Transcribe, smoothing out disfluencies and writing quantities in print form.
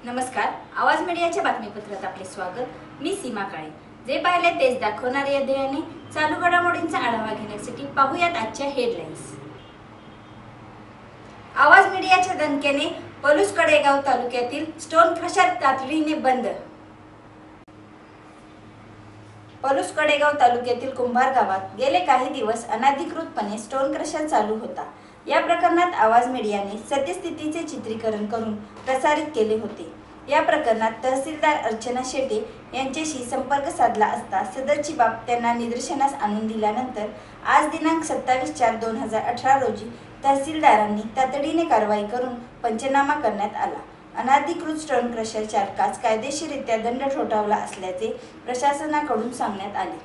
नमस्कार, आवाज मीडियाच्या बातमीपत्रात आपले स्वागत। मी सीमा काळे। जे पाहिले तेच दाखवणार या ध्येयाने चालू घडामोडींचा आढावा घेण्यासाठी पाहूयात आजच्या हेडलाईन्स। आवाज मीडियाच्या दणक्याने पलूस कडेगाव तालुक्यातील स्टोन क्रशर तातडीने बंद। पलूस कडेगाव तालुक्यातील कुंभार गावात गेले काही दिवस अनधिकृतपणे स्टोन क्रशर चालू होता। या प्रकरणात आवाज मीडियाने सद्यस्थितीचे चित्रीकरण करून प्रसारित केले होते। या प्रकरणात तहसीलदार अर्चना शेटे यांच्याशी संपर्क साधला असता सदरची बाब त्यांना निदर्शनास आणून दिल्यानंतर आज दिनांक 27/4/2018 रोजी तहसीलदारांनी तातडीने कारवाई करून पंचनामा करण्यात आला। अनधिकृत स्टोन क्रशर चालकास कायदेशीररित्या दंड ठोठावला असल्याचे प्रशासनाकडून सांगण्यात आले।